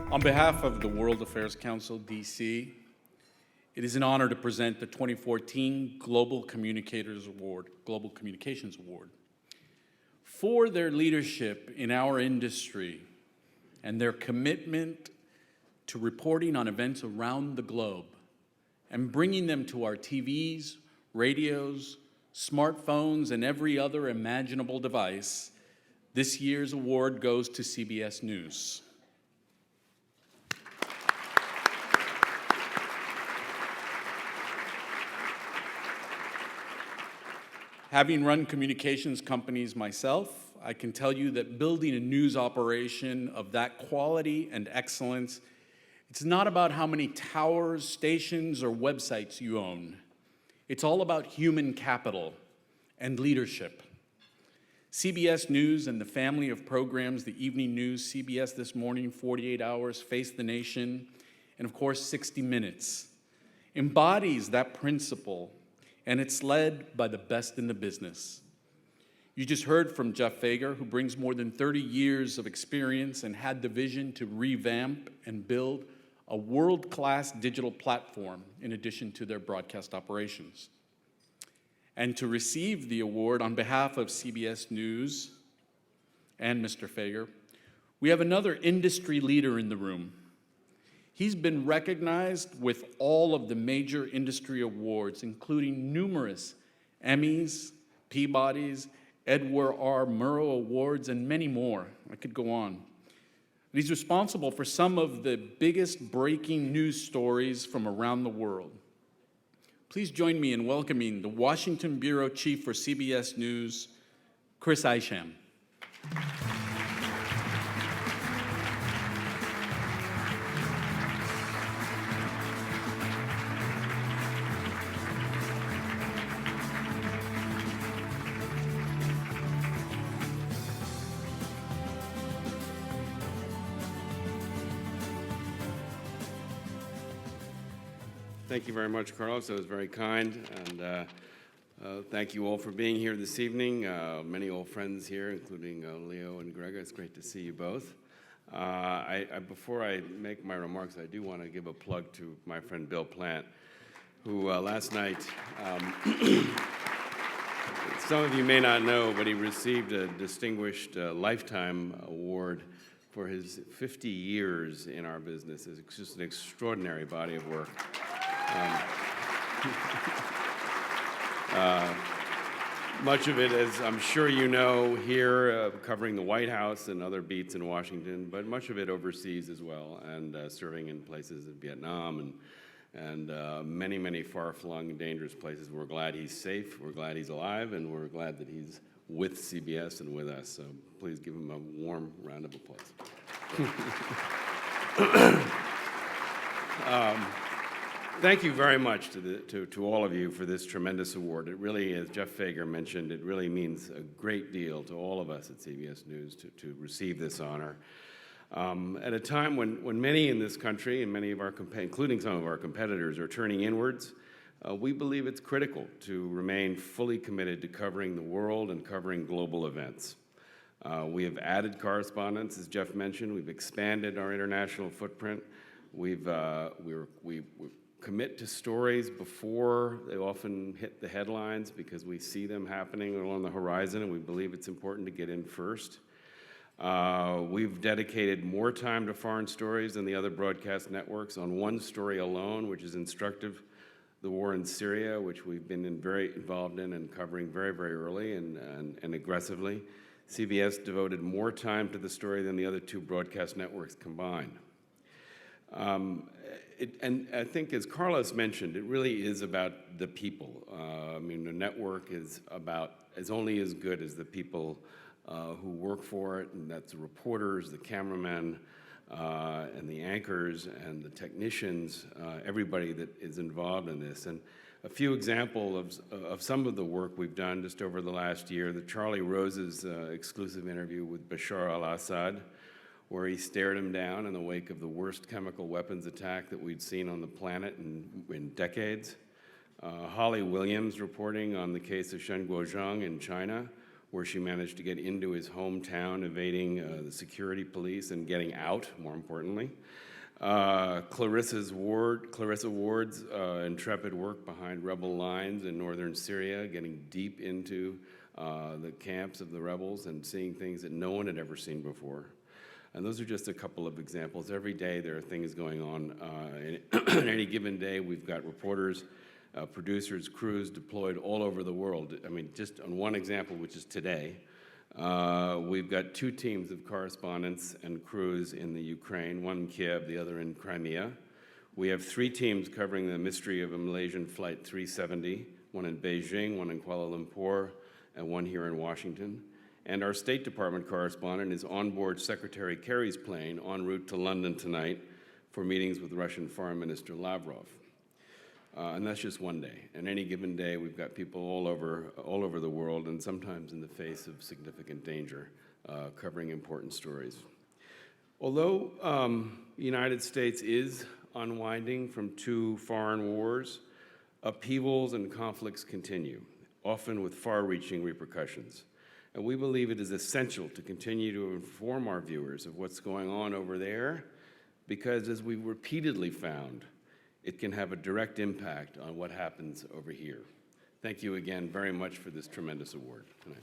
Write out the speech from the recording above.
On behalf of the World Affairs Council, DC, it is an honor to present the 2014 Global Communications Award. For their leadership in our industry and their commitment to reporting on events around the globe and bringing them to our TVs, radios, smartphones, and every other imaginable device, this year's award goes to CBS News. Having run communications companies myself, I can tell you that building a news operation of that quality and excellence, it's not about how many towers, stations, or websites you own. It's all about human capital and leadership. CBS News and the family of programs, the Evening News, CBS This Morning, 48 Hours, Face the Nation, and of course 60 Minutes, embodies that principle, and it's led by the best in the business. You just heard from Jeff Fager, who brings more than 30 years of experience and had the vision to revamp and build a world-class digital platform in addition to their broadcast operations. And to receive the award on behalf of CBS News and Mr. Fager, we have another industry leader in the room. He's been recognized with all of the major industry awards, including numerous Emmys, Peabodys, Edward R. Murrow Awards, and many more. I could go on. He's responsible for some of the biggest breaking news stories from around the world. Please join me in welcoming the Washington Bureau Chief for CBS News, Chris Isham. Thank you very much, Carlos. That was very kind. And thank you all for being here this evening. Many old friends here, including Leo and Greg. It's great to see you both. Before I make my remarks, I do want to give a plug to my friend Bill Plant, who last night, some of you may not know, but he received a distinguished Lifetime Award for his 50 years in our business. It's just an extraordinary body of work. Much of it, as I'm sure you know, here covering the White House and other beats in Washington, but much of it overseas as well, and serving in places in Vietnam and many, many far-flung, dangerous places. We're glad he's safe, we're glad he's alive, and we're glad that he's with CBS and with us. So please give him a warm round of applause. Thank you very much to all of you for this tremendous award. It really, as Jeff Fager mentioned, it really means a great deal to all of us at CBS News to receive this honor. At a time when many in this country and many of our, including some of our competitors, are turning inwards, we believe it's critical to remain fully committed to covering the world and covering global events. We have added correspondents, as Jeff mentioned. We've expanded our international footprint. We commit to stories before they often hit the headlines because we see them happening along the horizon, and we believe it's important to get in first. We've dedicated more time to foreign stories than the other broadcast networks. On one story alone, which is instructive, the war in Syria, which we've been very involved in and covering very, very early and aggressively. CBS devoted more time to the story than the other two broadcast networks combined. And I think, as Carlos mentioned, it really is about the people. I mean, the network is only as good as the people who work for it, and that's the reporters, the cameramen, and the anchors, and the technicians, everybody that is involved in this. And a few examples of some of the work we've done just over the last year: the Charlie Rose's exclusive interview with Bashar al-Assad, where he stared him down in the wake of the worst chemical weapons attack that we'd seen on the planet in decades. Holly Williams reporting on the case of Shen Guozhang in China, where she managed to get into his hometown, evading the security police and getting out, more importantly. Clarissa Ward's intrepid work behind rebel lines in northern Syria, getting deep into the camps of the rebels and seeing things that no one had ever seen before. And those are just a couple of examples. Every day there are things going on. On any given day, we've got reporters, producers, crews deployed all over the world. I mean, just on one example, which is today, we've got 2 teams of correspondents and crews in the Ukraine, one in Kiev, the other in Crimea. We have 3 teams covering the mystery of a Malaysian Flight 370, one in Beijing, one in Kuala Lumpur, and one here in Washington. And our State Department correspondent is on board Secretary Kerry's plane en route to London tonight for meetings with Russian Foreign Minister Lavrov. And that's just one day. And any given day, we've got people all over the world, and sometimes in the face of significant danger, covering important stories. Although the United States is unwinding from 2 foreign wars, upheavals and conflicts continue, often with far-reaching repercussions. And we believe it is essential to continue to inform our viewers of what's going on over there, because as we've repeatedly found, it can have a direct impact on what happens over here. Thank you again very much for this tremendous award tonight.